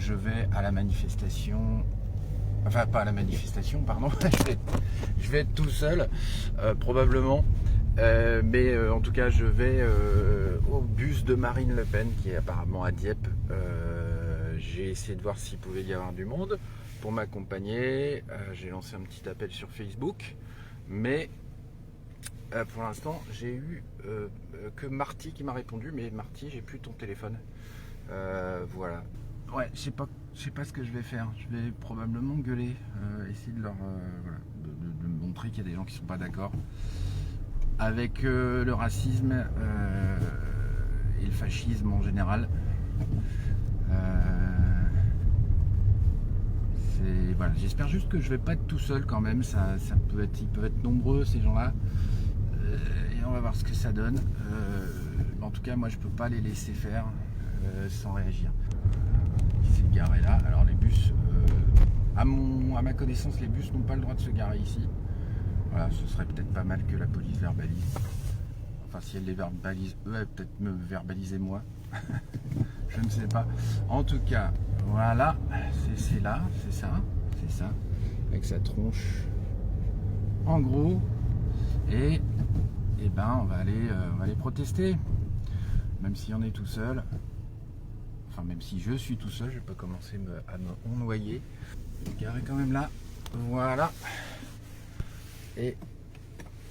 je vais à la manifestation. Enfin, pas à la manifestation, pardon. je vais être tout seul, probablement. Mais en tout cas, je vais au bus de Marine Le Pen, qui est apparemment à Dieppe. J'ai essayé de voir s'il pouvait y avoir du monde pour m'accompagner. J'ai lancé un petit appel sur Facebook. Mais pour l'instant, j'ai eu que Marty qui m'a répondu. Mais Marty, j'ai plus ton téléphone. Voilà. Ouais, je sais pas ce que je vais faire. Je vais probablement gueuler, essayer de leur voilà, de montrer qu'il y a des gens qui sont pas d'accord avec le racisme et le fascisme en général. Voilà, j'espère juste que je vais pas être tout seul quand même. Ils peuvent être nombreux ces gens-là. Et on va voir ce que ça donne. En tout cas, moi je peux pas les laisser faire sans réagir. C'est garé là. Alors les bus, à ma connaissance, les bus n'ont pas le droit de se garer ici. Voilà, ce serait peut-être pas mal que la police verbalise. Enfin, si elle les verbalise eux, elle peut peut-être me verbaliser moi. Je ne sais pas. En tout cas, voilà, c'est là, c'est ça, avec sa tronche. En gros, et ben on va aller protester, même si on est tout seul. Enfin, même si je suis tout seul, je peux commencer à me noyer. Garé quand même là, voilà. Et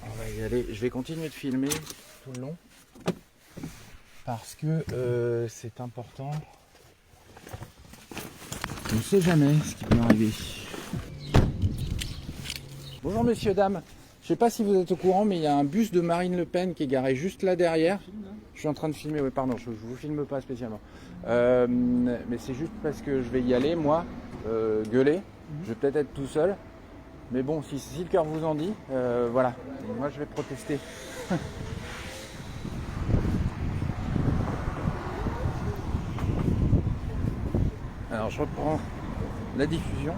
on va y aller. Je vais continuer de filmer tout le long parce que c'est important. On ne sait jamais ce qui peut arriver. Bonjour messieurs, dames. Je ne sais pas si vous êtes au courant, mais il y a un bus de Marine Le Pen qui est garé juste là derrière. Je suis en train de filmer, oui pardon, je ne vous filme pas spécialement. Mais c'est juste parce que je vais y aller, moi, gueuler. Je vais peut-être être tout seul. Mais bon, si le cœur vous en dit, voilà. Et moi, je vais protester. Alors, je reprends la diffusion.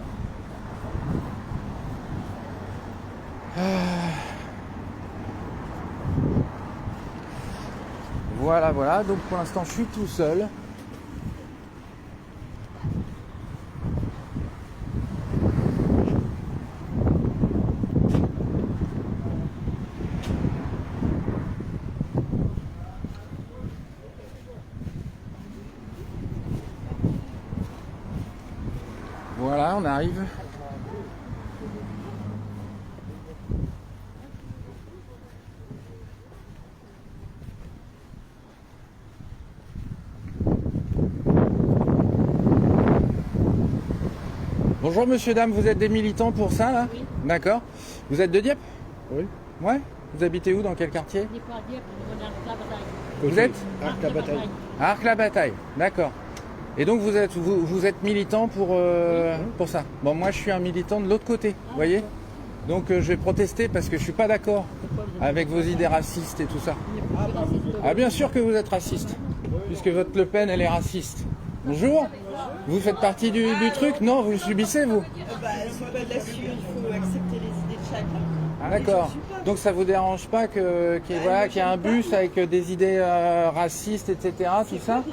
Voilà. Donc, pour l'instant, je suis tout seul. Voilà, on arrive. Bonjour monsieur, dame, vous êtes des militants pour ça là? Oui. D'accord. Vous êtes de Dieppe? Oui. Ouais. Vous habitez où, dans quel quartier? On n'est pas à Dieppe, on est à Arc-la-Bataille. Vous êtes Arc-la-Bataille. à Arc-la-Bataille, d'accord. Et donc vous êtes militant pour ça. Bon, moi je suis un militant de l'autre côté, vous voyez. Donc je vais protester parce que je suis pas d'accord avec vos idées racistes et tout ça. Ah bien sûr que vous êtes raciste, puisque votre Le Pen elle est raciste. Bonjour. Vous faites partie du truc? Non, vous le subissez vous? C'est pas de la sueur, il faut accepter les idées de chacun. Ah d'accord. Donc ça vous dérange pas qu'il y ait un bus avec des idées racistes, etc. Tout ça?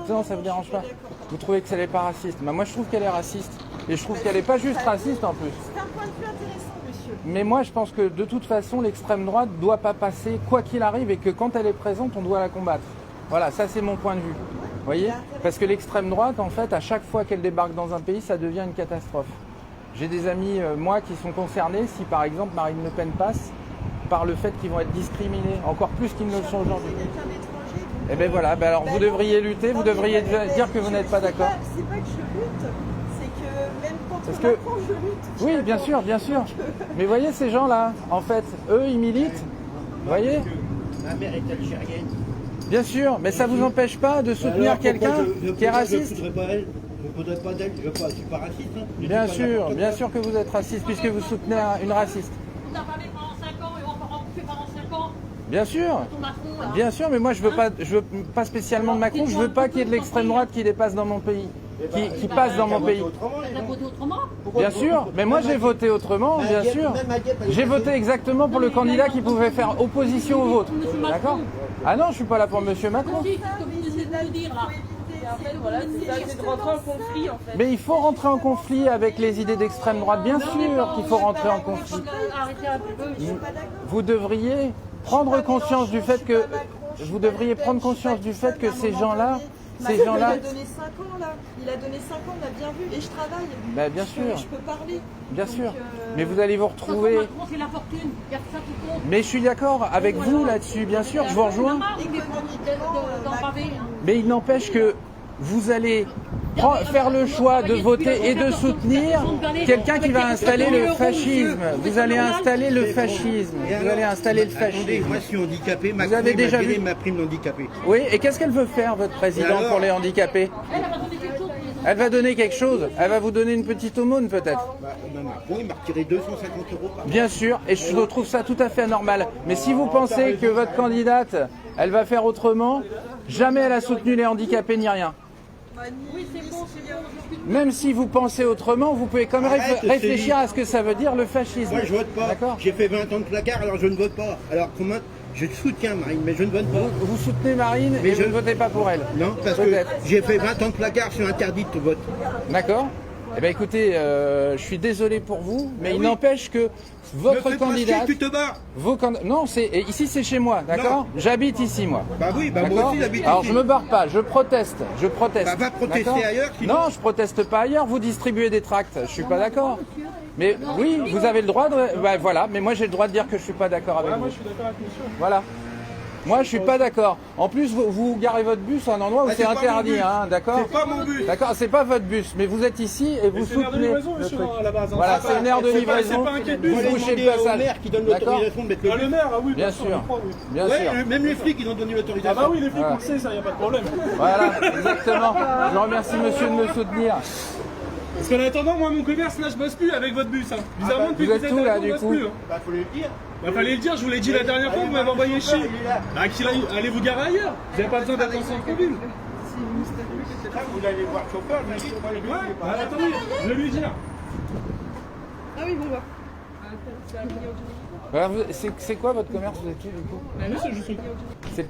Non, ça vous dérange pas? Vous trouvez que ça n'est pas raciste? Bah, moi je trouve qu'elle est raciste. Et je trouve qu'elle n'est pas juste raciste en plus. C'est un point de vue intéressant, monsieur. Mais moi je pense que de toute façon l'extrême droite ne doit pas passer quoi qu'il arrive et que quand elle est présente on doit la combattre. Voilà, ça c'est mon point de vue. Vous voyez? Parce que l'extrême droite en fait à chaque fois qu'elle débarque dans un pays ça devient une catastrophe. J'ai des amis moi qui sont concernés si par exemple Marine Le Pen passe par le fait qu'ils vont être discriminés encore plus qu'ils ne le sont aujourd'hui. Et bien voilà, alors vous devriez lutter, vous devriez dire que vous n'êtes pas d'accord. C'est pas que je lutte, c'est que même quand Parce on que- apprend, je lutte. Oui, bien sûr, bien sûr. Mais voyez ces gens-là, en fait, eux, ils militent. Vous voyez? Ma mère est algérienne. Bien sûr, mais ça vous empêche pas de soutenir quelqu'un qui est raciste? Je ne voudrais pas d'elle, je ne suis pas raciste. Hein. Je Bien dis pas sûr, n'importe bien quoi. sûr que vous êtes raciste puisque vous soutenez une raciste. On a parlé pendant 5 ans et on va rembourser pendant 5 ans. Bien sûr, Ton Macron, là. bien sûr, mais moi je veux pas spécialement de Macron, je veux pas qu'il y ait de l'extrême droite qui dépasse dans mon pays, qui passe dans mon pays. T'as voté autrement? Bien sûr, mais moi j'ai voté autrement, bien sûr. J'ai voté exactement pour le candidat qui pouvait faire opposition au vôtre. D'accord? Ah non, je suis pas là pour Monsieur Macron. Si, c'est ce que vous essayez de nous dire là. accepter. Et en fait, voilà, c'est ça, c'est de rentrer en conflit en fait. Mais il faut rentrer en conflit avec les idées d'extrême droite, bien sûr qu'il faut rentrer en conflit. Arrêtez un peu. Je suis pas d'accord. Vous devriez prendre conscience du fait que ces gens-là, Il a donné 5 ans là. Il a donné 5 ans, on a bien vu. Et je travaille. bah, bien sûr, Je peux parler. bien Donc, sûr. Mais vous allez vous retrouver. Macron, c'est la fortune. Il y a que ça qui compte. Mais je suis d'accord avec vous là-dessus, bien sûr, je vous rejoins. Mais il n'empêche que vous allez faire le choix de voter et de soutenir quelqu'un qui va installer le fascisme. Vous allez installer le fascisme. Vous allez installer le Attendez, fascisme. moi je suis handicapé, Macron avez déjà m'a vu donné ma prime d'handicapé. Oui, et qu'est-ce qu'elle veut faire, votre président, alors pour les handicapés? Elle va donner quelque chose. Elle va donner quelque chose. Elle va vous donner une petite aumône, peut-être. Bah, Macron, il m'a retiré 250 € par mois. Bien sûr, et je trouve ça tout à fait anormal. Mais si vous pensez que votre candidate, elle va faire autrement, jamais elle a soutenu les handicapés ni rien. Oui, c'est bon, c'est bon. Même si vous pensez autrement, vous pouvez quand même Arrête, réfléchir Céline. à ce que ça veut dire le fascisme. Moi je vote pas. D'accord. J'ai fait 20 ans de placard, alors je ne vote pas. Alors comment je soutiens Marine, mais je ne vote pas. Vous soutenez Marine Mais et je- vous ne votez pas pour elle. Non, parce que Peut-être. j'ai fait 20 ans de placard, je suis interdit de vote. D'accord. Eh bien écoutez, je suis désolé pour vous, mais il oui. n'empêche que Me votre fais pas candidate... chier, tu te barres. Non, ici c'est chez moi, d'accord? J'habite ici moi. Bah oui, bah moi D'accord. aussi j'habite Alors ici. je me barre pas, je proteste. Bah, va protester D'accord. ailleurs, sinon. Non, je proteste pas ailleurs, vous distribuez des tracts, je suis pas d'accord. Mais oui, vous avez le droit de... Bah, voilà, mais moi j'ai le droit de dire que je suis pas d'accord avec vous. Moi je suis d'accord avec monsieur. Voilà. Moi je suis pas d'accord. En plus, vous garez votre bus à un endroit où Ah, c'est c'est pas mon interdit, bus. hein, d'accord? C'est pas mon but. D'accord, c'est pas votre bus, mais vous êtes ici et vous C'est une aire de soutenez livraison, le monsieur, truc. à la base. hein. Voilà, C'est c'est pas- une aire de c'est pas- livraison. C'est pas un quai de Vous bus. Allez bouchez le demander au passage. maire qui donne D'accord. l'autorisation de mettre le Ah, bus. le maire, ah oui, Bien sûr, sûr. je crois, oui. Bien Ouais, sûr. même les flics ils ont donné Ah l'autorisation. bah oui, les flics, Voilà. on le sait, ça, y a pas de problème. Voilà, exactement. Je remercie monsieur de me soutenir. Parce qu'en attendant, moi, mon commerce, là, je bosse plus avec votre bus. Hein. Bizarrement, depuis vous que êtes vous où, êtes là, là, du on bosse coup plus. Hein. Bah faut le dire. Bah, fallait le dire, je vous l'ai dit la dernière fois, vous m'avez envoyé chier. Bah, qu'il aille, allez vous garer ailleurs. Vous n'avez pas besoin d'être en centre-ville. Ça, vous allez voir le chauffeur, je lui dis, moi, les bus, Ouais, c'est pas- bah, attendez, je vais lui dire. Ah oui, bon bah. Voilà, c'est quoi votre commerce? Vous êtes qui du coup? Moi, c'est juste. C'est-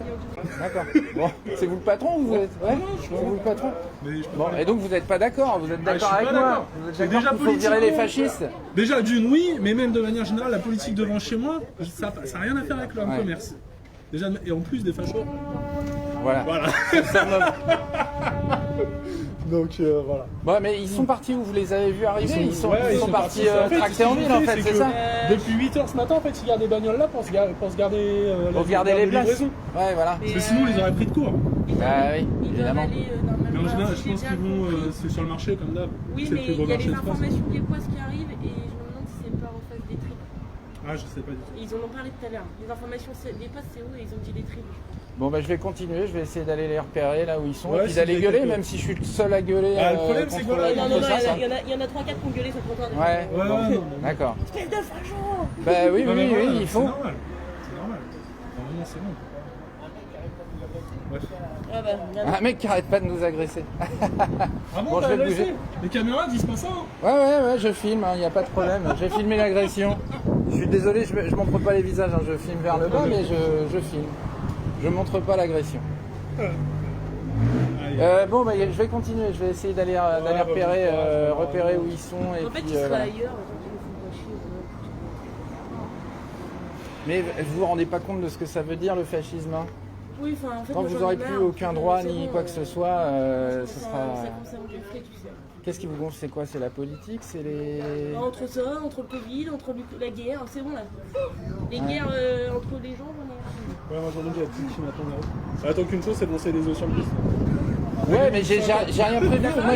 D'accord. Bon, c'est vous le patron ou vous êtes... Ouais, c'est vous le patron. Mais je peux Bon, pas. et donc vous n'êtes pas d'accord? Vous êtes Ah, je d'accord suis avec pas moi? d'accord. Vous êtes C'est d'accord déjà qu'il faut virer les politiquement- fascistes? Déjà, d'une, oui, mais même de manière générale, la politique devant chez moi, ça n'a rien à faire avec le Ouais. commerce. Déjà, et en plus des fachos. Voilà. Voilà. Ça me- Donc, voilà. Bon, mais ils sont partis où? Vous les avez vus arriver? Ils sont Ouais, partis En fait, tracter ce en qu'ils ville ont en fait, c'est c'est que ça? Depuis 8h ce matin, en fait, ils gardent des bagnoles là pour se garder, Pour garder les places. livraisons. Ouais, voilà. Parce que sinon, ils auraient pris de court. Bah oui, évidemment. Mais en général, je pense qu'ils vont. C'est sur le marché comme d'hab. Oui, C'est le mais plus gros il y a marché les de France. informations des poisses qui arrivent et je me demande si c'est pas en face des tripes. Ah, je sais pas du tout. Ils en ont parlé tout à l'heure. Les informations des poisses, c'est où et ils ont dit les tripes. Bon bah je vais continuer, je vais essayer d'aller les repérer là où ils sont Ouais, et puis si d'aller vous gueuler, êtes même si je suis le seul à gueuler Ah, le problème, c'est contre, que voilà, Non, contre non, non, ça. il y en a 3-4 qui ont gueulé sur le trottoir. Ouais, Ouais, bon, ouais, non, d'accord. Espèce de facho. Bah oui, Non, mais oui, voilà, oui, il faut. C'est normal. C'est normal. Normalement, c'est bon. Bref. Ah bah, Un mec qui arrête pas de nous agresser. Ah bon, Bon, je t'as vais laissé bouger. Les caméras disent pas ça. Hein. Ouais, je filme, il n'y a pas de problème. J'ai filmé l'agression. Je suis désolé, je montre pas les visages, hein, je filme vers le bas, mais je filme. Je montre pas l'agression. Allez. Bon, bah, je vais continuer, je vais essayer d'aller repérer, repérer où ils sont. Et en fait, puis, ils seraient voilà. ailleurs. Ils nous font pas chier. Mais vous vous rendez pas compte de ce que ça veut dire le fascisme, hein? Oui, enfin, en fait, Quand moi, vous j'en ai aurez marre. plus aucun droit C'est ni bon, quoi que ce soit, ce Ça sera. commence à me gonfler, tu sais. Qu'est-ce qui vous gonfle? C'est quoi? C'est la politique? C'est les. Entre ça, entre le Covid, entre la guerre, c'est bon là. Les guerres entre les gens, j'en ai. Ouais, moi j'en ai déjà plus qui m'attendent là-haut. Attends qu'une chose, c'est de lancer des os sur le bus. Ouais, mais j'ai rien prévu. Moi,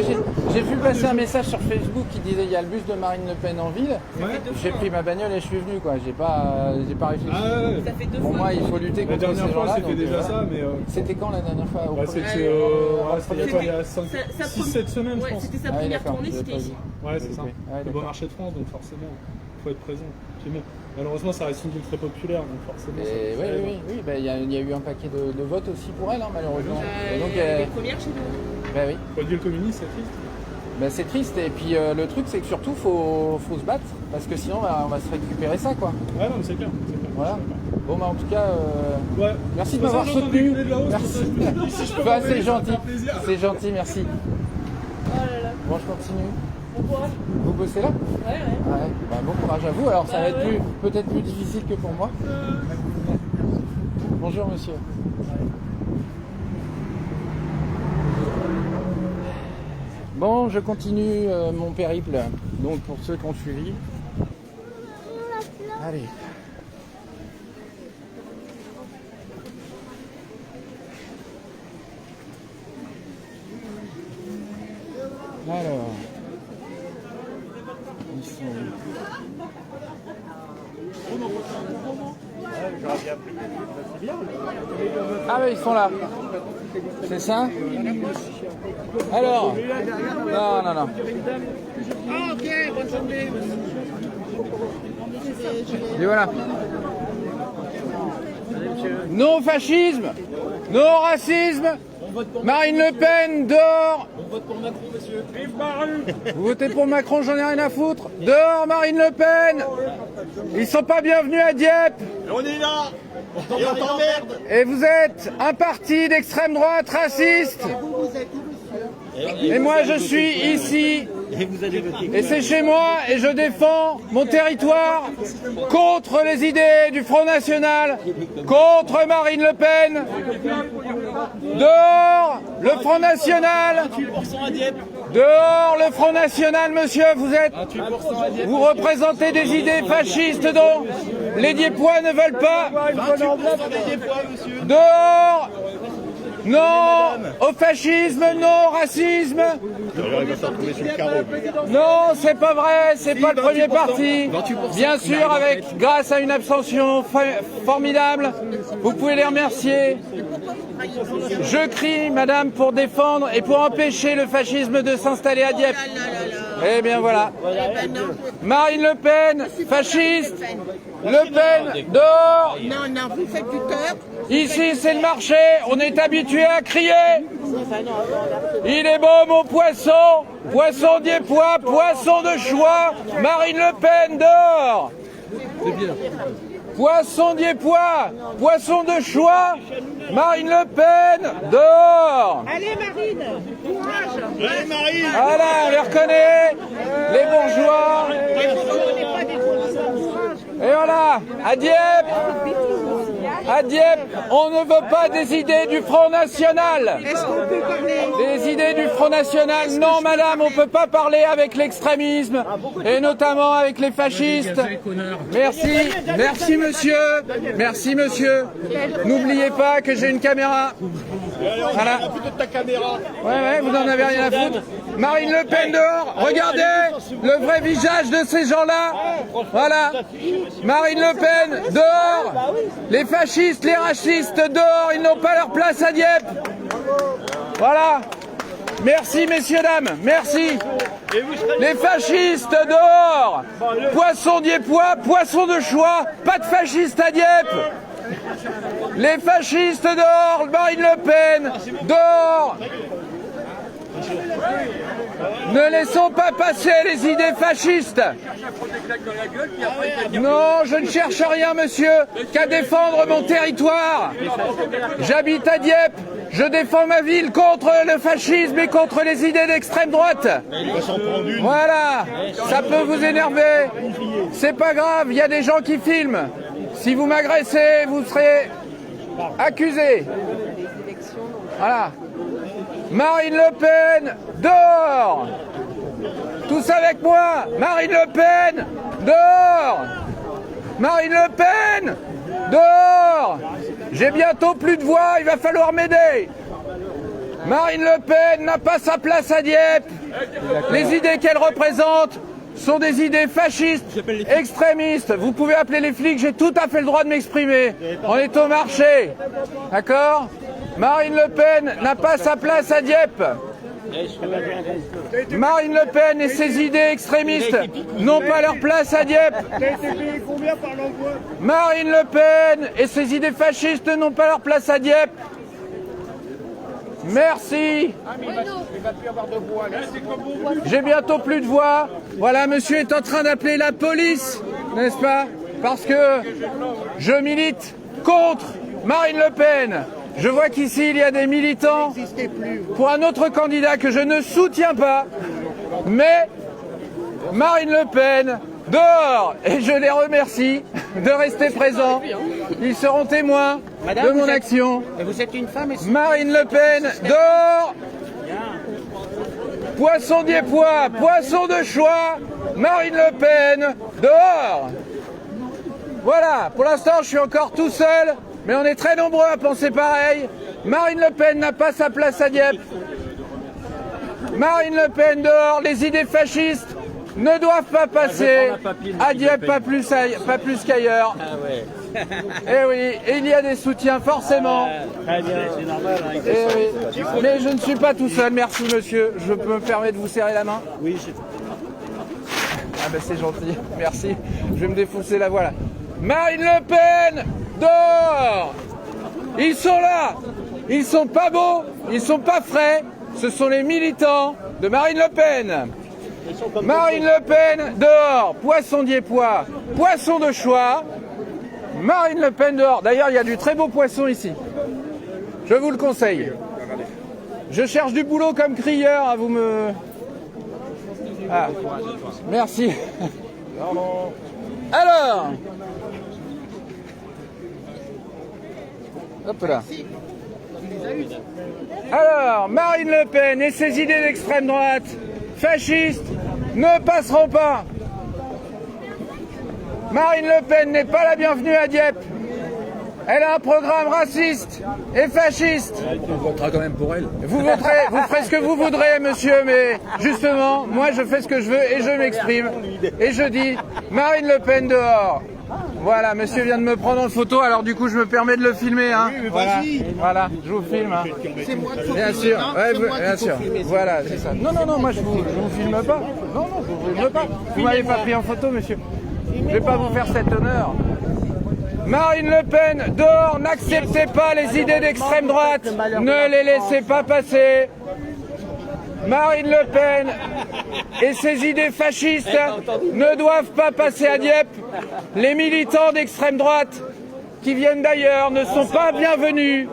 j'ai vu passer un message sur Facebook qui disait il y a le bus de Marine Le Pen en ville. Ouais. J'ai pris ma bagnole et je suis venu, quoi. J'ai pas réfléchi. Ah ouais. Ça fait 2 Pour fois. moi, il faut lutter La contre dernière ces fois, gens-là. c'était donc, déjà voilà. ça, mais. C'était quand la dernière fois au Bah, premier- c'était il y a 6-7 semaines, je Ouais, pense. c'était sa Ah oui, première d'accord, tournée, je l'avais c'était pas ici. vu. Ouais, c'est ça. Ouais, Le beau d'accord. marché de France, donc forcément, faut être présent. C'est bon. Malheureusement, ça reste une ville très populaire, donc forcément. Et ça oui, aide. oui, bah, il y a eu un paquet de votes aussi pour elle, hein, malheureusement. Et donc, Les premières chez nous. bah oui. Point de vue communiste, c'est triste. Bah, c'est triste. Et puis le truc, c'est que surtout, faut se battre. Parce que sinon, bah, on va se récupérer ça, quoi. Ouais, non, mais c'est clair. Voilà. Je suis d'accord. Bon, bah en tout cas, Ouais. merci de De toute m'avoir façon, j'entends soutenu. dégueuler de là-haut, Merci. c'est pour ça que je me dis, si je peux Bah, m'envoyer, c'est ça me gentil. fait plaisir. C'est gentil, merci. Oh là là, Bon, je continue. bon courage. Vous bossez là? Ouais, ouais. Ouais. Bah, bon courage à vous. Alors, ça Bah, va être ouais. peut-être plus difficile que pour moi. Bonjour, monsieur. Bon, je continue mon périple. Donc, pour ceux qui ont suivi. Allez. Alors, ils sont ah oui, ils sont là. C'est ça? Alors, non, non, non. Ah, ok, bonne journée. Et voilà. Non au fascisme, non au racisme. Marine Le Pen, dehors. On vote pour Macron, monsieur. Vous votez pour Macron, j'en ai rien à foutre. Dehors Marine Le Pen. Ils sont pas bienvenus à Dieppe. On est là. Et on t'emmerde. Et vous êtes un parti d'extrême droite raciste. Et moi je suis ici. Et vous allez voter. Et c'est chez moi et je défends mon territoire contre les idées du Front National, contre Marine Le Pen. Dehors le Front National. Dehors le Front National, monsieur, vous représentez des idées fascistes dont les Diepois ne veulent pas. Dehors. Non au fascisme, non au racisme. Non, c'est pas vrai, c'est pas le premier parti. Bien sûr, grâce à une abstention formidable, vous pouvez les remercier. Je crie, madame, pour défendre et pour empêcher le fascisme de s'installer à Dieppe. Eh bien voilà. Marine Le Pen, fasciste. Le Pen, dehors. Non, non, vous faites du tort. Ici, c'est le marché, on est habitué à crier. Il est beau, mon poisson. Poisson diepois, poisson de choix. Marine Le Pen, dehors. Poisson diepois, poisson de choix. Marine Le Pen, dehors. Allez, Marine, courage. Allez, Marie. Voilà, on les reconnaît. Les bourgeois. On n'est pas des Et voilà, à Dieppe, on ne veut pas des idées du Front National. Est-ce qu'on peut parler? Des idées du Front National, non madame, on ne peut pas parler avec l'extrémisme, et notamment avec les fascistes. Merci, merci monsieur. N'oubliez pas que j'ai une caméra. Voilà. Ta caméra. Ouais, vous en avez rien à foutre. Marine Le Pen dehors, regardez le vrai visage de ces gens-là. Voilà. Marine Le Pen dehors. Les fascistes, les racistes dehors, ils n'ont pas leur place à Dieppe. Voilà. Merci messieurs, dames, merci. Les fascistes dehors. Poisson diepois, poisson de choix, pas de fascistes à Dieppe. Les fascistes dehors, Marine Le Pen dehors. Ne laissons pas passer les idées fascistes. Non, je ne cherche rien, monsieur, qu'à défendre mon territoire. J'habite à Dieppe. Je défends ma ville contre le fascisme et contre les idées d'extrême droite. Voilà, ça peut vous énerver. C'est pas grave, il y a des gens qui filment. Si vous m'agressez, vous serez accusé. Voilà. Marine Le Pen, dehors. Tous avec moi. Marine Le Pen, dehors. Marine Le Pen, dehors. J'ai bientôt plus de voix, il va falloir m'aider. Marine Le Pen n'a pas sa place à Dieppe. Les idées qu'elle représente sont des idées fascistes, extrémistes. Vous pouvez appeler les flics, j'ai tout à fait le droit de m'exprimer. On est au marché. D'accord ? Marine Le Pen n'a pas sa place à Dieppe. Marine Le Pen et ses idées extrémistes n'ont pas leur place à Dieppe. Marine Le Pen et ses idées fascistes n'ont pas leur place à Dieppe. Merci. J'ai bientôt plus de voix. Voilà, monsieur est en train d'appeler la police, n'est-ce pas? parce que je milite contre Marine Le Pen. Je vois qu'ici, il y a des militants pour un autre candidat que je ne soutiens pas, mais Marine Le Pen, dehors. Et je les remercie de rester présents. Ils seront témoins de mon action. Vous êtes une femme et Marine Le Pen, dehors. Poisson diepois, poisson de choix, Marine Le Pen, dehors. Voilà, pour l'instant, je suis encore tout seul, mais on est très nombreux à penser pareil. Marine Le Pen n'a pas sa place à Dieppe. Marine Le Pen dehors, les idées fascistes ne doivent pas passer à Dieppe, pas plus qu'ailleurs. Et oui, et il y a des soutiens forcément. Très bien, c'est normal. Oui. Mais je ne suis pas tout seul, merci monsieur. Je peux me permettre de vous serrer la main? Oui, c'est... Ah ben c'est gentil, merci. Je vais me défoncer la voix là. Marine Le Pen, dehors. Ils sont là. Ils sont pas beaux, ils sont pas frais. Ce sont les militants de Marine Le Pen. Marine Le Pen, dehors. Poisson diepois, poisson de choix. Marine Le Pen dehors. D'ailleurs, il y a du très beau poisson ici. Je vous le conseille. Je cherche du boulot comme crieur. Hein, vous me... Ah, merci. Alors, hop là. Alors, Marine Le Pen et ses idées d'extrême droite, fascistes, ne passeront pas. Marine Le Pen n'est pas la bienvenue à Dieppe. Elle a un programme raciste et fasciste. On votera quand même pour elle. Vous voterez, vous ferez ce que vous voudrez, monsieur, mais justement, moi je fais ce que je veux et je m'exprime. Et je dis, Marine Le Pen dehors. Voilà, monsieur vient de me prendre en photo, alors du coup je me permets de le filmer. Hein. Oui, mais voilà, vas-y. voilà, je vous filme. Hein. c'est moi qu'il faut Bien filmer, sûr, hein. ouais, C'est moi bien qu'il faut sûr. filmer. Voilà, c'est ça. Non, moi je vous filme pas. Non, je vous filme pas. Vous m'avez pas pris en photo, monsieur. Je vais pas vous faire cet honneur. Marine Le Pen, dehors, n'acceptez pas les idées d'extrême droite, ne les laissez pas passer. Marine Le Pen et ses idées fascistes ne doivent pas passer à Dieppe. Les militants d'extrême droite qui viennent d'ailleurs ne sont pas bienvenus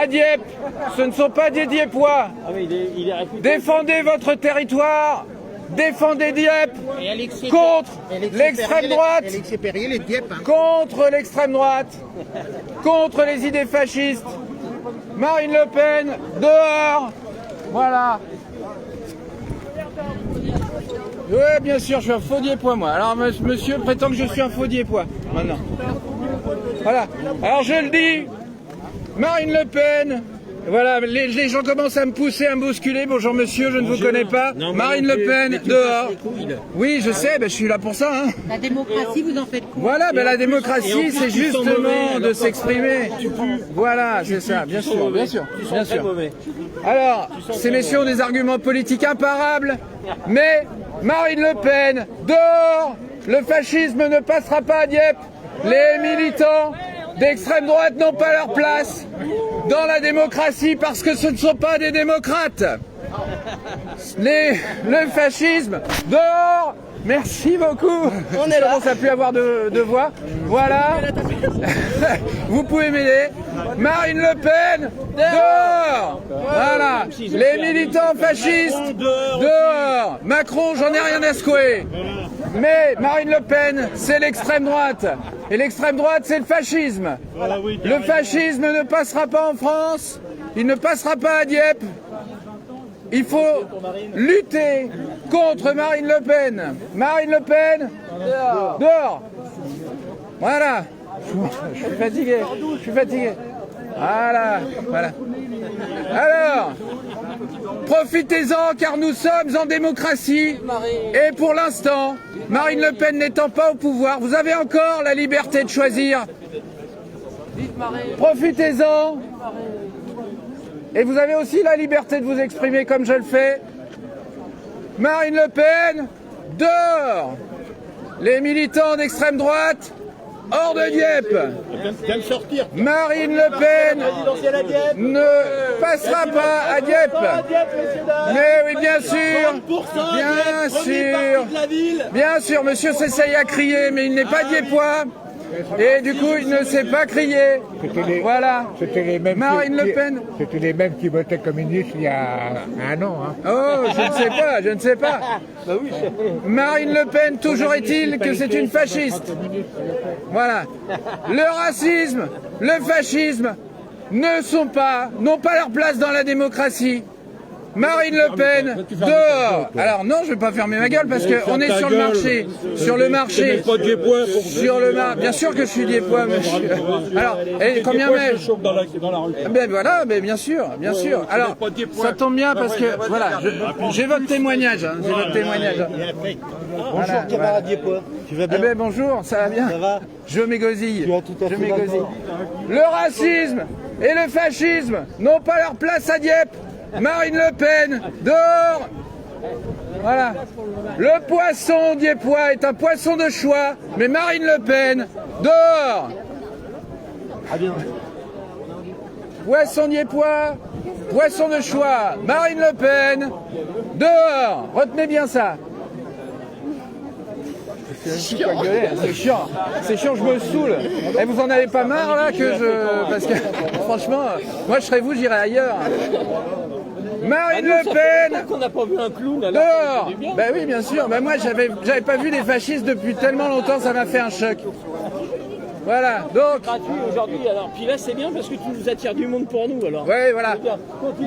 à Dieppe. Ce ne sont pas des Diepois. Défendez votre territoire. Défendez Dieppe contre l'extrême droite, contre l'extrême droite, contre les idées fascistes. Marine Le Pen, dehors. Voilà. Oui, bien sûr, je suis un faux Diepois, moi. Alors, monsieur prétend que je suis un faux Diepois, maintenant. Voilà. Alors, je le dis, Marine Le Pen... Voilà, les gens commencent à me pousser, à me bousculer. Bonjour monsieur, je ne vous connais pas. Non, Marine Le Pen, dehors. Oui, je sais, je suis là pour ça. Hein. La démocratie, vous en faites quoi? Voilà, la démocratie, c'est justement de s'exprimer. Voilà, c'est ça, bien sûr, bien sûr. Alors, ces messieurs ont des arguments politiques imparables, mais Marine Le Pen, dehors. Le fascisme ne passera pas à Dieppe. Les militants d'extrême droite n'ont pas leur place dans la démocratie parce que ce ne sont pas des démocrates. Le fascisme, dehors. Merci beaucoup. Je commence à plus avoir de voix. Voilà. Vous pouvez m'aider. Marine Le Pen, dehors. Voilà. Les militants fascistes, dehors. Macron, j'en ai rien à secouer. Mais Marine Le Pen, c'est l'extrême droite. Et l'extrême droite, c'est le fascisme. Le fascisme ne passera pas en France. Il ne passera pas à Dieppe. Il faut lutter contre Marine Le Pen. Marine Le Pen, dehors. Voilà. Je suis fatigué. Voilà. Alors, profitez-en car nous sommes en démocratie. Et pour l'instant, Marine Le Pen n'étant pas au pouvoir, vous avez encore la liberté de choisir. Profitez-en. Et vous avez aussi la liberté de vous exprimer comme je le fais. Marine Le Pen, dehors. Les militants d'extrême droite, hors de Dieppe. Marine Le Pen ne passera pas à Dieppe. Mais oui, bien sûr, monsieur s'essaye à crier, mais il n'est pas diepois. Et du coup, il ne sait pas crier. Voilà. C'était les mêmes Marine Le Pen. C'était les mêmes qui votaient communiste il y a un an. Hein. Oh, je ne sais pas. Marine Le Pen, toujours est-il que c'est une fasciste. Voilà. Le racisme, le fascisme n'ont pas leur place dans la démocratie. Marine Le Pen, dehors. Alors non, je vais pas fermer ma gueule parce qu'on est sur le marché. Sur le marché. Sur le marché. Bien sûr que je suis Diepois, monsieur. Alors, et combien même Ben voilà, ben bien sûr, bien sûr. Alors, ça tombe bien parce que, voilà, j'ai votre témoignage. Hein, j'ai votre témoignage. Bonjour camarade Diepois. Tu vas bien? Eh ben bonjour, ça va bien? Ça va? Je m'égosille. Tu as tout à fait d'accord. Le racisme et le fascisme n'ont pas leur place à Dieppe. Marine Le Pen, dehors. Voilà. Le poisson diepois est un poisson de choix, mais Marine Le Pen, dehors. Poisson diepois, poisson de choix, Marine Le Pen, dehors. Retenez bien ça. C'est chiant, je me saoule. Et vous en avez pas marre là que je... Parce que franchement, moi je serais vous, j'irais ailleurs. Marine Le Pen, qu'on n'a pas vu un clown alors. dehors. Ben oui, bien sûr. Ben moi j'avais pas vu des fascistes depuis tellement longtemps, ça m'a fait un choc. Voilà, donc... Gratuit aujourd'hui, alors. Puis là, c'est bien parce que tu nous attires du monde pour nous, alors. Ouais, voilà.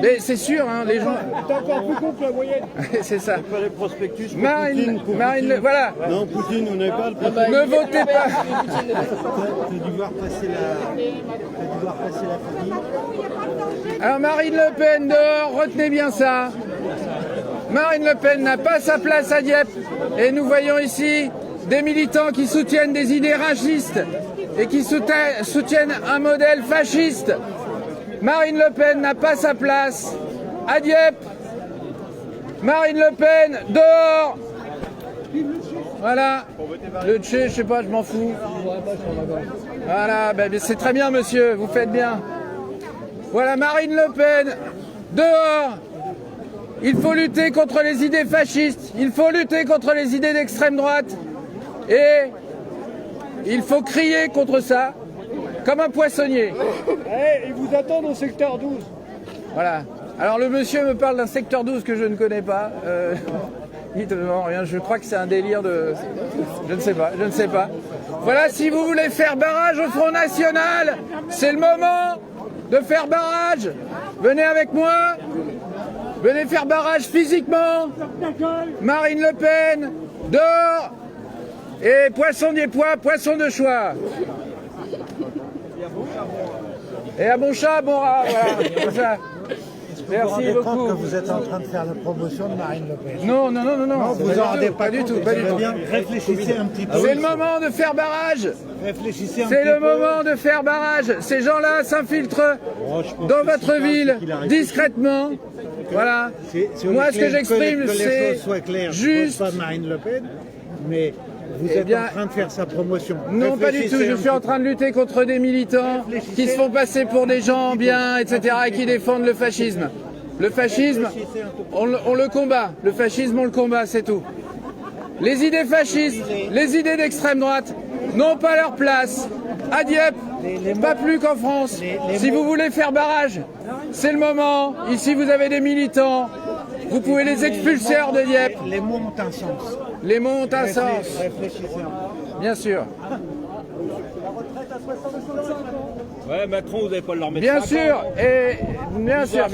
Mais c'est sûr, hein, les gens... T'es encore plus con que la moyenne. C'est ça. Pas les prospectus pour Marine, Poutine, Marine, voilà. Non, Poutine, on n'avait pas le prospectus. Ne votez pas. T'as dû voir passer la famille. Alors Marine Le Pen dehors, retenez bien ça. Marine Le Pen n'a pas sa place à Dieppe. Et nous voyons ici des militants qui soutiennent des idées racistes et qui soutiennent un modèle fasciste. Marine Le Pen n'a pas sa place à Dieppe. Marine Le Pen dehors. Voilà. Le Tché, je sais pas, je m'en fous. Voilà, ben, c'est très bien monsieur, vous faites bien. Voilà, Marine Le Pen, dehors. Il faut lutter contre les idées fascistes, il faut lutter contre les idées d'extrême droite. Et il faut crier contre ça, comme un poissonnier. Ils vous attendent au secteur 12. Voilà. Alors le monsieur me parle d'un secteur 12 que je ne connais pas. Non, rien, je crois que c'est un délire de... Je ne sais pas. Voilà, si vous voulez faire barrage au Front National, c'est le moment de faire barrage. Venez avec moi. Venez faire barrage physiquement. Marine Le Pen, dehors. Et poisson diepois, poisson de choix. Et à bon chat, bon rat, voilà. Comme ça. Merci beaucoup. Que vous êtes en train de faire la promotion de Marine Le Pen. Non. Vous en rendez pas du tout. Bien, réfléchissez un petit peu. C'est le moment de faire barrage. Réfléchissez un C'est petit le peu. moment de faire barrage. Ces gens-là s'infiltrent dans votre ville discrètement. Voilà. Moi, ce que j'exprime, c'est juste... pas Marine Le Pen, mais vous êtes en train de faire sa promotion. Non, pas du tout. Je suis en train de lutter contre des militants qui se font passer pour des gens bien, etc., et qui défendent le fascisme. Le fascisme, on le combat. Le fascisme, on le combat, c'est tout. Les idées fascistes, les idées d'extrême droite n'ont pas leur place à Dieppe, pas plus qu'en France. Si vous voulez faire barrage, c'est le moment. Ici, vous avez des militants. Vous pouvez les expulser hors de Dieppe. Les mots ont un sens. Les mots ont un sens. Réfléchissez un peu. Bien sûr. Ouais, Macron, vous n'allez pas le remettre. Bien sûr. Et bien sûr.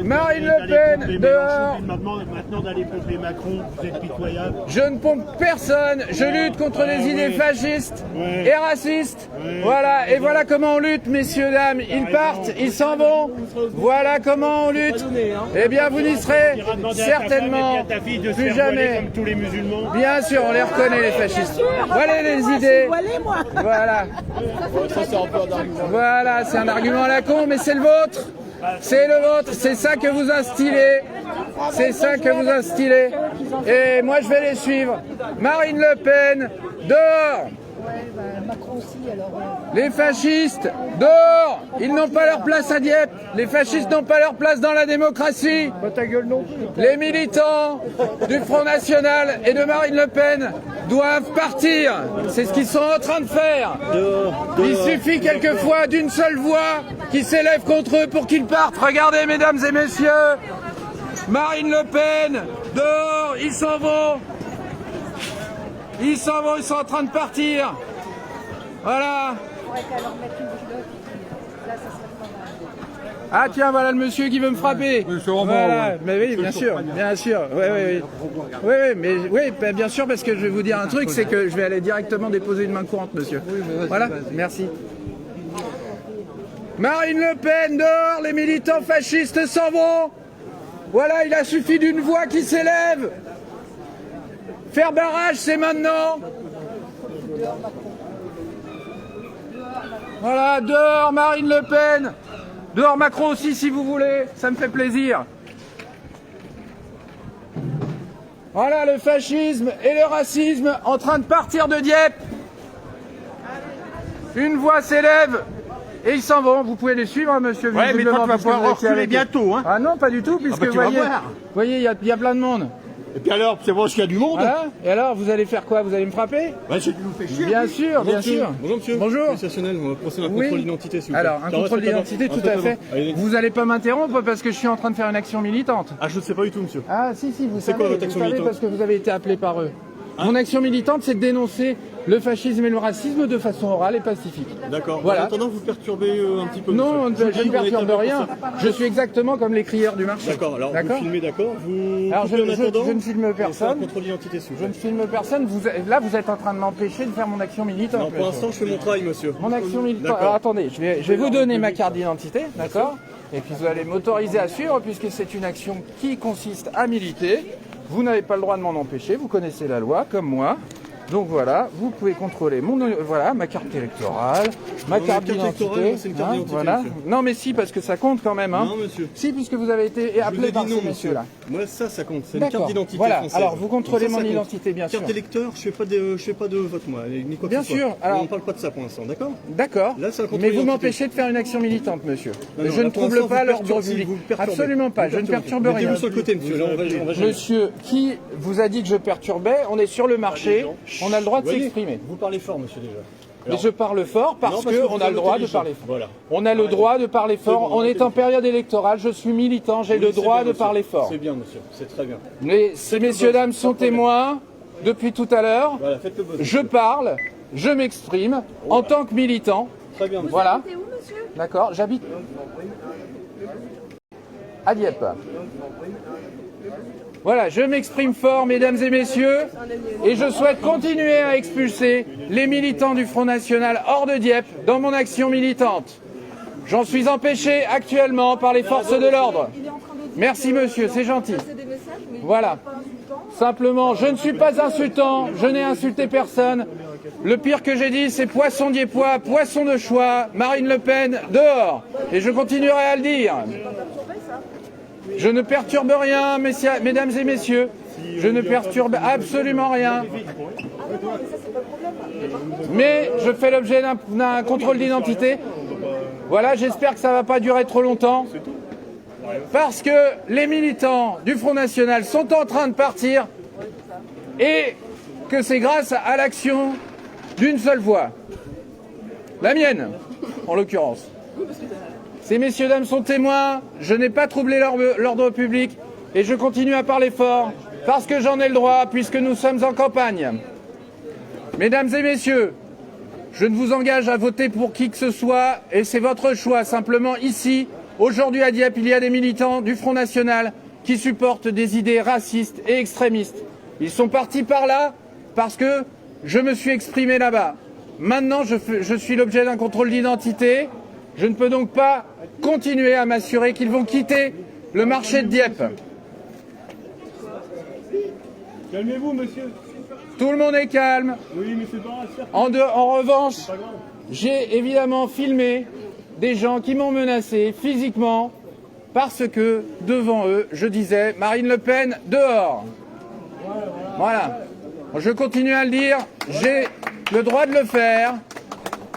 Marine Le Pen, dehors. Maintenant d'aller pomper Macron, vous êtes pitoyable. Je ne pompe personne, je lutte contre les idées fascistes et racistes. Voilà, et voilà comment on lutte, messieurs, dames. Ils partent, ils s'en vont. Voilà comment on lutte. Eh bien, vous n'y serez certainement plus jamais. Comme tous les musulmans. Bien sûr, on les reconnaît, les fascistes. Voilà les idées. Voilà. Voilà, c'est un argument à la con, mais c'est le vôtre. C'est le vôtre, c'est ça que vous instillez. C'est ça que vous instillez. Et moi, je vais les suivre. Marine Le Pen, dehors. Macron aussi, alors... Les fascistes, dehors. Ils n'ont pas leur place à Dieppe. Les fascistes n'ont pas leur place dans la démocratie. Pas ta gueule non plus. Les militants du Front National et de Marine Le Pen doivent partir. C'est ce qu'ils sont en train de faire. Il suffit quelquefois d'une seule voix qui s'élève contre eux pour qu'ils partent. Regardez, mesdames et messieurs, Marine Le Pen, dehors, ils s'en vont. Ils s'en vont, ils sont en train de partir. Voilà. Ah tiens, voilà le monsieur qui veut me frapper. Voilà. Mais oui, bien sûr, bien sûr. Oui, bien sûr, parce que je vais vous dire un truc, c'est que je vais aller directement déposer une main courante, monsieur. Voilà, merci. Marine Le Pen dehors, les militants fascistes s'en vont. Voilà, il a suffi d'une voix qui s'élève. Faire barrage, c'est maintenant. Voilà, dehors Marine Le Pen. Dehors Macron aussi si vous voulez, ça me fait plaisir. Voilà le fascisme et le racisme en train de partir de Dieppe. Une voix s'élève et ils s'en vont. Vous pouvez les suivre, hein, monsieur. Ouais, mais toi tu vas pouvoir reculer bientôt. Hein. Ah non, pas du tout, puisque vous voyez, il y a plein de monde. Et puis alors, c'est bon, qu'il y a du monde. Voilà. Et alors, vous allez faire quoi? Vous allez me frapper? Ouais, c'est nous fait chier. Bien sûr, bien sûr. Bonjour monsieur. Bonjour. Sensationnel, on va procéder à un contrôle d'identité s'il vous plaît. Alors, un contrôle d'identité, tout à fait. Allez. Vous n'allez pas m'interrompre parce que je suis en train de faire une action militante. Ah, je ne sais pas du tout monsieur. Ah, si, vous C'est quoi savez, votre action vous savez militante parce que vous avez été appelé par eux. Mon action militante, c'est de dénoncer le fascisme et le racisme de façon orale et pacifique. D'accord. Voilà. En attendant, vous perturbez un petit peu. Non, monsieur. je ne perturbe rien. Je suis exactement comme les crieurs du marché. D'accord, alors vous filmez, d'accord. Alors je ne filme personne. Contrôle d'identité, s'il vous Je plaît. ne filme personne. Là, vous êtes en train de m'empêcher de faire mon action militante. Non, pour l'instant, je fais mon travail, monsieur. Mon action militante. D'accord. Alors attendez, je vais vous donner ma carte d'identité, d'accord? Et puis vous allez m'autoriser à suivre puisque c'est une action qui consiste à militer. Vous n'avez pas le droit de m'en empêcher, vous connaissez la loi comme moi. Donc voilà, vous pouvez contrôler voilà, ma carte électorale, ma carte d'identité. C'est une carte d'identité, Voilà. monsieur. Non mais si, parce que ça compte quand même. Hein. Non, monsieur. Si, puisque vous avez été Je vous appelé ai par dit ces non, monsieur. messieurs-là. Moi, ça compte. C'est une D'accord. carte d'identité Voilà. française. Alors, vous contrôlez Donc ça mon compte. identité, bien sûr. Carte électeur, je fais pas de vote, moi, ni quoi que Bien ce soit. sûr. Alors- On ne parle pas de ça pour l'instant, d'accord? D'accord. Là, c'est un contrôle Mais vous d'identité. m'empêchez de faire une action militante, monsieur. Non, non, Je là, ne pour trouble l'instant, pas vous l'ordre perturbez, public. vous perturbez. Absolument pas. Vous Je ne perturbez. perturbe rien. Mettez-vous sur le côté, monsieur. Là, on va gérer. Monsieur, qui vous a dit que je perturbais? On est sur le marché. On a le droit de Voyez, s'exprimer. Vous parlez fort, monsieur, déjà. Mais je parle fort parce Non, que qu'on vous a êtes le droit de intelligent. parler fort. Voilà. On a le droit de parler fort. bon, On est arrêtez. en période électorale. Je suis militant. J'ai Oui, le c'est droit bien, de monsieur. parler fort. C'est bien, monsieur. C'est très bien. Mais ces messieurs, dames sont témoins depuis tout à l'heure. Voilà, faites le buzz. Je parle, je m'exprime en tant que militant. Très bien, monsieur. Voilà. T'es où, monsieur? D'accord, j'habite à Dieppe. Voilà, je m'exprime fort, mesdames et messieurs, et je souhaite continuer à expulser les militants du Front National hors de Dieppe dans mon action militante. J'en suis empêché actuellement par les forces de l'ordre. Il est en train de dire Merci monsieur, c'est gentil. passer des messages, mais Voilà. pas insultant. Simplement, je ne suis pas insultant, je n'ai insulté personne. Le pire que j'ai dit, c'est poisson dieppois, poisson de choix, Marine Le Pen, dehors. Et je continuerai à le dire. Je ne perturbe rien, mesdames et messieurs. Je ne perturbe absolument rien. Mais je fais l'objet d'un contrôle d'identité. Voilà, j'espère que ça ne va pas durer trop longtemps. Parce que les militants du Front National sont en train de partir et que c'est grâce à l'action d'une seule voix. La mienne, en l'occurrence. Ces messieurs, dames sont témoins, je n'ai pas troublé l'ordre public et je continue à parler fort parce que j'en ai le droit puisque nous sommes en campagne. Mesdames et messieurs, je ne vous engage à voter pour qui que ce soit et c'est votre choix. Simplement ici, aujourd'hui à Dieppe, il y a des militants du Front National qui supportent des idées racistes et extrémistes. Ils sont partis par là parce que je me suis exprimé là-bas. Maintenant, je suis l'objet d'un contrôle d'identité. Je ne peux donc pas continuer à m'assurer qu'ils vont quitter le marché de Dieppe. Calmez-vous, monsieur. Tout le monde est calme. Oui, mais c'est pas grave. En revanche, j'ai évidemment filmé des gens qui m'ont menacé physiquement parce que, devant eux, je disais « Marine Le Pen, dehors !» Voilà. Je continue à le dire, j'ai le droit de le faire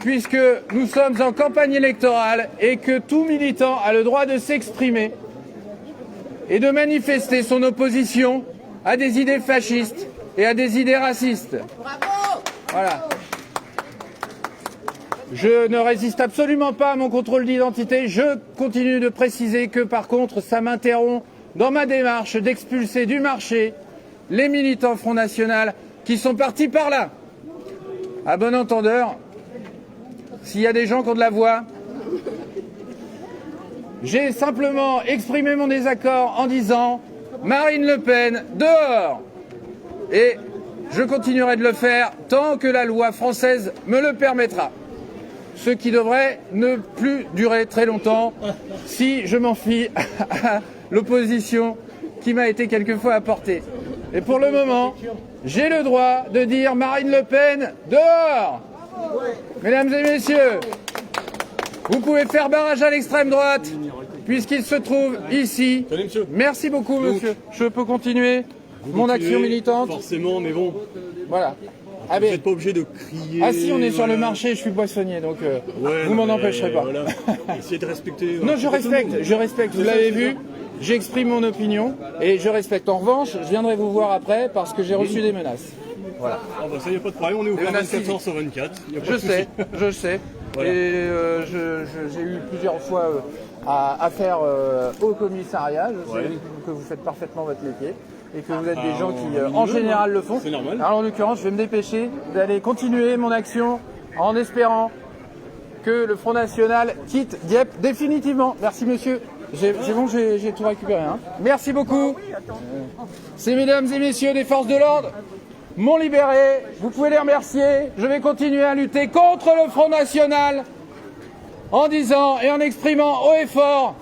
puisque nous sommes en campagne électorale et que tout militant a le droit de s'exprimer et de manifester son opposition à des idées fascistes et à des idées racistes. Bravo ! Voilà. Je ne résiste absolument pas à mon contrôle d'identité. Je continue de préciser que, par contre, ça m'interrompt dans ma démarche d'expulser du marché les militants Front National qui sont partis par là. À bon entendeur, s'il y a des gens qui ont de la voix, j'ai simplement exprimé mon désaccord en disant « Marine Le Pen, dehors !» Et je continuerai de le faire tant que la loi française me le permettra. Ce qui devrait ne plus durer très longtemps si je m'en fie à l'opposition qui m'a été quelquefois apportée. Et pour le moment, j'ai le droit de dire Marine Le Pen, dehors ! Mesdames et messieurs, vous pouvez faire barrage à l'extrême droite, puisqu'il se trouve ici. Merci beaucoup, monsieur. Je peux continuer mon action militante. Forcément, mais bon. Voilà. Vous n'êtes pas obligé de crier. Ah si, on est sur le marché, je suis poissonnier, donc vous m'en empêcherez pas. Voilà. Essayez de respecter. Non, je respecte, vous l'avez vu, j'exprime mon opinion et je respecte. En revanche, je viendrai vous voir après parce que j'ai reçu des menaces. Voilà. Ah bah ça, il n'y a pas de problème, on est ouvert 24 heures sur 24. Je sais. Voilà. Et j'ai eu plusieurs fois à faire au commissariat. Je sais que vous faites parfaitement votre métier. Et que vous êtes des gens qui, en général, le font. C'est normal. Alors, en l'occurrence, je vais me dépêcher d'aller continuer mon action en espérant que le Front National quitte Dieppe définitivement. Merci, monsieur. C'est bon, j'ai tout récupéré. Hein. Merci beaucoup. Ces mesdames et messieurs des forces de l'ordre m'ont libéré. Vous pouvez les remercier. Je vais continuer à lutter contre le Front National en disant et en exprimant haut et fort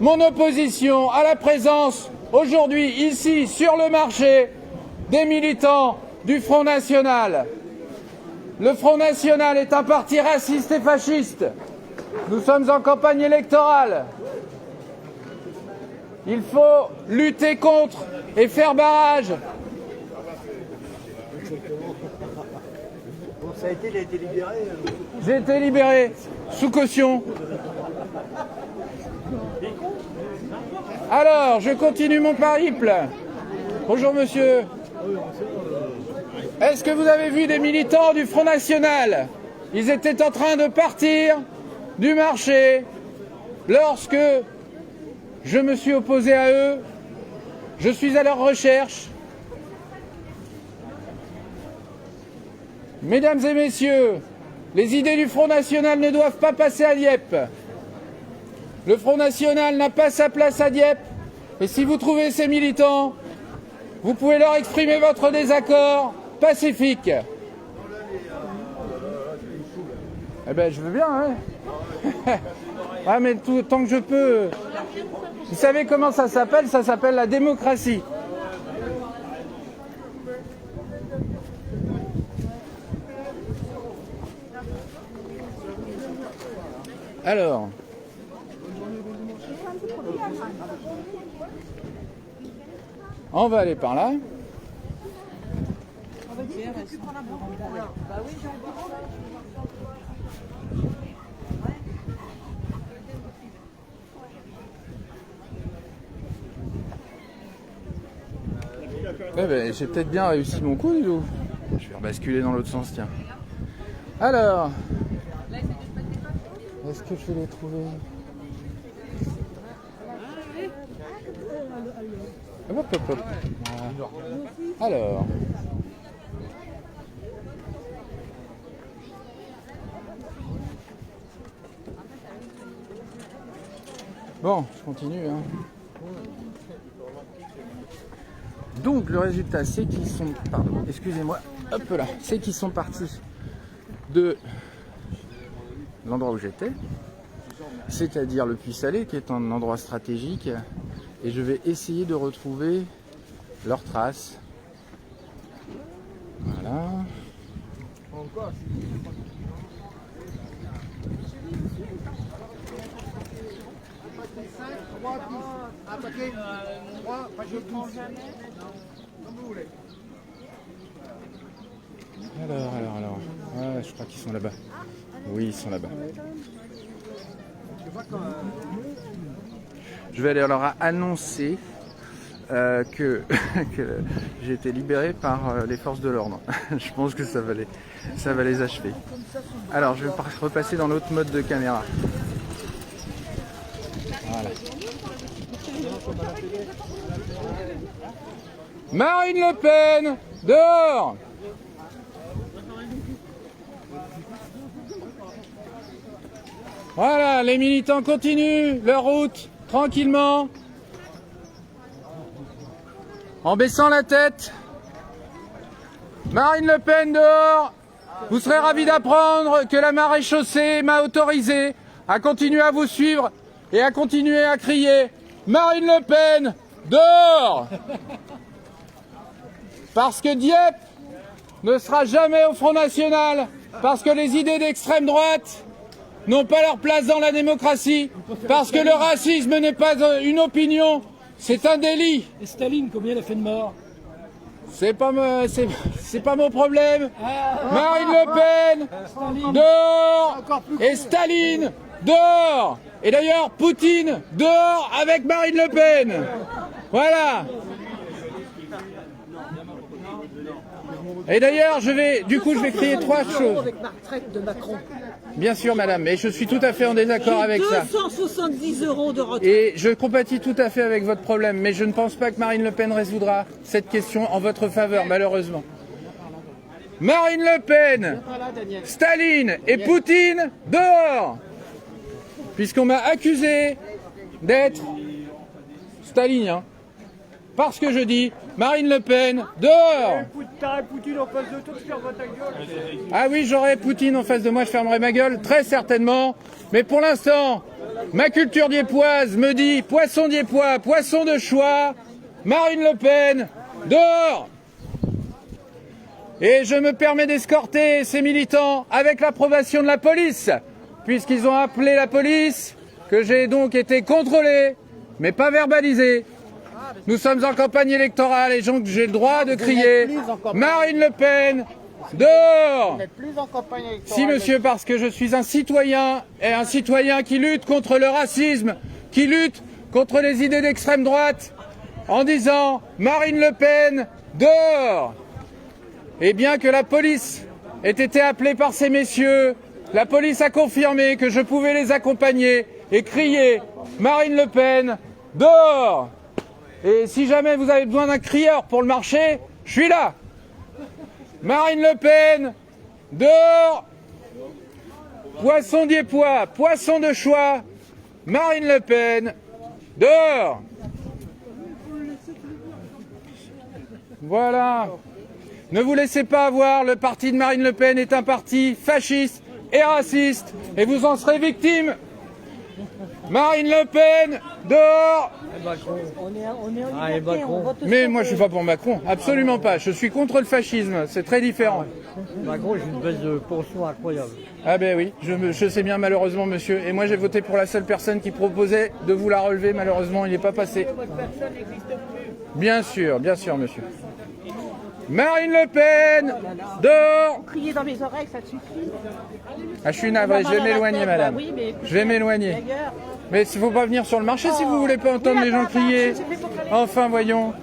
mon opposition à la présence aujourd'hui, ici, sur le marché, des militants du Front National. Le Front National est un parti raciste et fasciste. Nous sommes en campagne électorale. Il faut lutter contre et faire barrage. Bon, ça a été, il a été libéré. J'ai été libéré, sous caution. Alors, je continue mon périple. Bonjour monsieur. Est-ce que vous avez vu des militants du Front National? Ils étaient en train de partir du marché lorsque je me suis opposé à eux. Je suis à leur recherche. Mesdames et messieurs, les idées du Front National ne doivent pas passer à Dieppe. Le Front National n'a pas sa place à Dieppe. Et si vous trouvez ces militants, vous pouvez leur exprimer votre désaccord pacifique. Eh ben, je veux bien, hein. Ah, mais tant que je peux. Vous savez comment ça s'appelle? Ça s'appelle la démocratie. Alors. On va aller par là. Eh ben, j'ai peut-être bien réussi mon coup, Lilou. Je vais rebasculer dans l'autre sens, tiens. Alors, est-ce que je vais les trouver? Hop, hop, hop. Voilà. Alors. Bon, je continue. Hein. Donc, le résultat, c'est qu'ils sont... Pardon, excusez-moi. Hop là. C'est qu'ils sont partis de l'endroit où j'étais, c'est-à-dire le Puy-Salé, qui est un endroit stratégique. Et je vais essayer de retrouver leurs traces. Voilà. Alors. Ouais, je crois qu'ils sont là-bas. Oui, ils sont là-bas. Je vais aller leur annoncer que j'ai été libéré par les forces de l'ordre. Je pense que ça va les achever. Alors, je vais repasser dans l'autre mode de caméra. Voilà. Marine Le Pen, dehors! Voilà, les militants continuent leur route tranquillement, en baissant la tête. Marine Le Pen dehors. Vous serez ravis d'apprendre que la maréchaussée m'a autorisé à continuer à vous suivre et à continuer à crier Marine Le Pen dehors. Parce que Dieppe ne sera jamais au Front National, parce que les idées d'extrême droite n'ont pas leur place dans la démocratie, parce que le racisme n'est pas une opinion, c'est un délit. Et Staline, combien il a fait de morts? C'est pas mon problème. Marine Le Pen, dehors. Et Staline, dehors. Et d'ailleurs, Poutine, dehors avec Marine Le Pen. Voilà. Et d'ailleurs, je vais crier trois choses. Avec ma retraite de Macron. Bien sûr, madame, mais je suis tout à fait en désaccord avec ça. 270 € de retraite. Et je compatis tout à fait avec votre problème, mais je ne pense pas que Marine Le Pen résoudra cette question en votre faveur, malheureusement. Marine Le Pen, Staline et Poutine, dehors! Puisqu'on m'a accusé d'être stalinien. Parce que je dis Marine Le Pen, dehors! Ah oui, j'aurais Poutine en face de moi, je fermerai ma gueule, très certainement. Mais pour l'instant, ma culture dieppoise me dit poisson dieppois, poisson de choix, Marine Le Pen, dehors! Et je me permets d'escorter ces militants avec l'approbation de la police, puisqu'ils ont appelé la police, que j'ai donc été contrôlé, mais pas verbalisé. Nous sommes en campagne électorale et donc j'ai le droit de crier Marine Le Pen, dehors! Vous n'êtes plus en campagne électorale. Si, monsieur, parce que je suis un citoyen, et un citoyen qui lutte contre le racisme, qui lutte contre les idées d'extrême droite, en disant Marine Le Pen, dehors! Et bien que la police ait été appelée par ces messieurs, la police a confirmé que je pouvais les accompagner et crier Marine Le Pen, dehors! Et si jamais vous avez besoin d'un crieur pour le marché, je suis là. Marine Le Pen, dehors. Poisson dieppois, poisson de choix. Marine Le Pen, dehors. Voilà. Ne vous laissez pas avoir, le parti de Marine Le Pen est un parti fasciste et raciste, et vous en serez victime. Marine Le Pen, dehors. Mais moi je suis pas pour Macron, absolument pas. Je suis contre le fascisme, c'est très différent. Macron, j'ai une baisse de pension incroyable. Ah ben oui, je sais bien malheureusement monsieur. Et moi j'ai voté pour la seule personne qui proposait de vous la relever, malheureusement il n'est pas passé. Bien sûr monsieur. Marine Le Pen, dehors. Crier dans mes oreilles, ça te suffit. Ah, je suis navré, je vais m'éloigner madame. Bah oui, mais je vais m'éloigner. Mais il ne faut pas venir sur le marché si vous voulez pas entendre les gens crier. Enfin, voyons.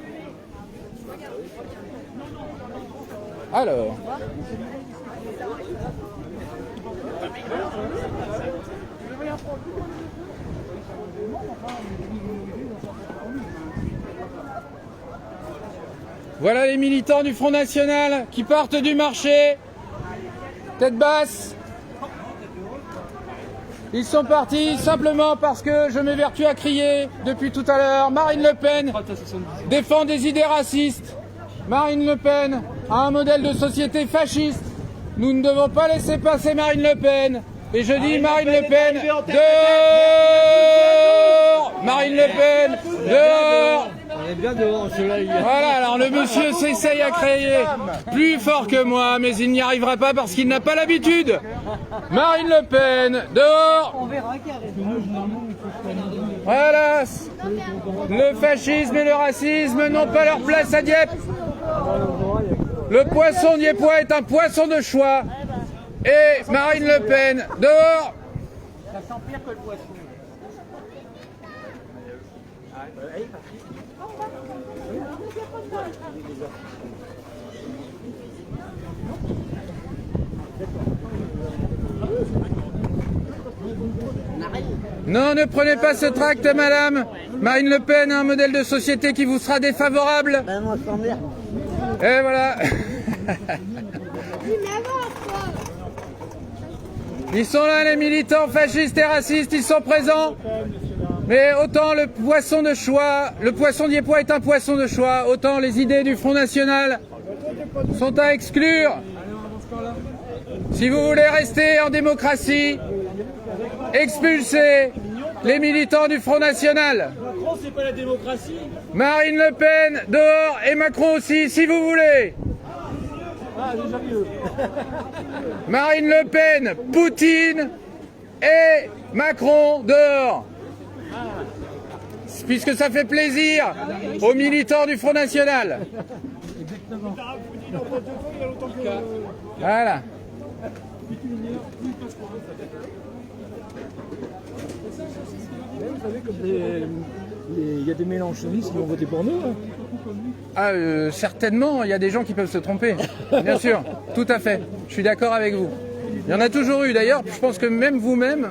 Alors. Voilà les militants du Front National qui partent du marché. Tête basse. Ils sont partis simplement parce que je m'évertue à crier depuis tout à l'heure. Marine Le Pen défend des idées racistes. Marine Le Pen a un modèle de société fasciste. Nous ne devons pas laisser passer Marine Le Pen. Et je dis Marine Le Pen, dehors! Marine Le Pen, dehors! On est bien devant cela. Voilà, alors le monsieur s'essaye à crier plus fort que moi, mais il n'y arrivera pas parce qu'il n'a pas l'habitude. Marine Le Pen, dehors. Voilà, le fascisme et le racisme n'ont pas leur place à Dieppe. Le poisson dieppois est un poisson de choix. et Marine Le Pen. Dehors. Ça sent pire que le poisson. Non, ne prenez pas ce tract, madame. Marine Le Pen a un modèle de société qui vous sera défavorable. Ben moi, je t'emmerde. Et voilà. Ils sont là, les militants fascistes et racistes, ils sont présents. Mais autant le poisson de choix, le poisson diepois est un poisson de choix, autant les idées du Front National sont à exclure. Si vous voulez rester en démocratie, expulsez les militants du Front National. Macron, c'est pas la démocratie. Marine Le Pen dehors et Macron aussi, si vous voulez. Marine Le Pen, Poutine et Macron dehors. Puisque ça fait plaisir aux militants du Front National. Voilà. Il y a des mélanchonistes qui vont voter pour nous. Ah, certainement, il y a des gens qui peuvent se tromper. Bien sûr, tout à fait. Je suis d'accord avec vous. Il y en a toujours eu. D'ailleurs, je pense que même vous-même,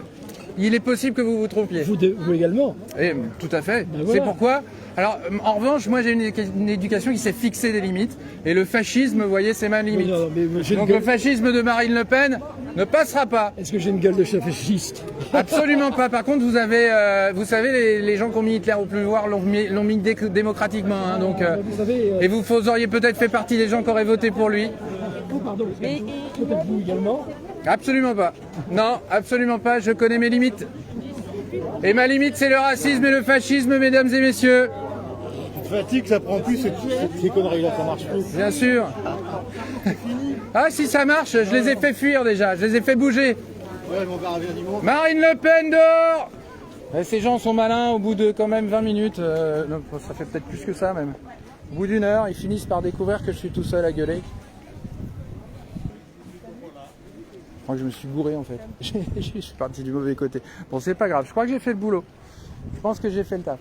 il est possible que vous vous trompiez. Vous également. Et, tout à fait. Ben voilà. C'est pourquoi. Alors, en revanche, moi j'ai une éducation qui s'est fixée des limites. Et le fascisme, vous voyez, c'est ma limite. Non, mais j'ai Donc une le gueule... fascisme de Marine Le Pen ne passera pas. Est-ce que j'ai une gueule de chef fasciste? Absolument pas. Par contre, vous avez, vous savez, les gens qui ont mis Hitler au pouvoir l'ont mis démocratiquement. Hein, donc, Vous savez... et vous auriez peut-être fait partie des gens qui auraient voté pour lui. Oh, pardon, peut-être vous également. Absolument pas. Non, absolument pas. Je connais mes limites. Et ma limite, c'est le racisme et le fascisme, mesdames et messieurs. Fatigue, ça prend plus ces conneries-là, ça marche plus. Bien sûr. Ah, si ça marche, je les ai fait fuir déjà. Je les ai fait bouger. Ouais, mon gars revient dimanche. Marine Le Pen dehors. Ces gens sont malins au bout de quand même 20 minutes. Non, ça fait peut-être plus que ça même. Au bout d'une heure, ils finissent par découvrir que je suis tout seul à gueuler. Je crois que je me suis bourré en fait. Je suis parti du mauvais côté. Bon, c'est pas grave. Je crois que j'ai fait le boulot. Je pense que j'ai fait le taf.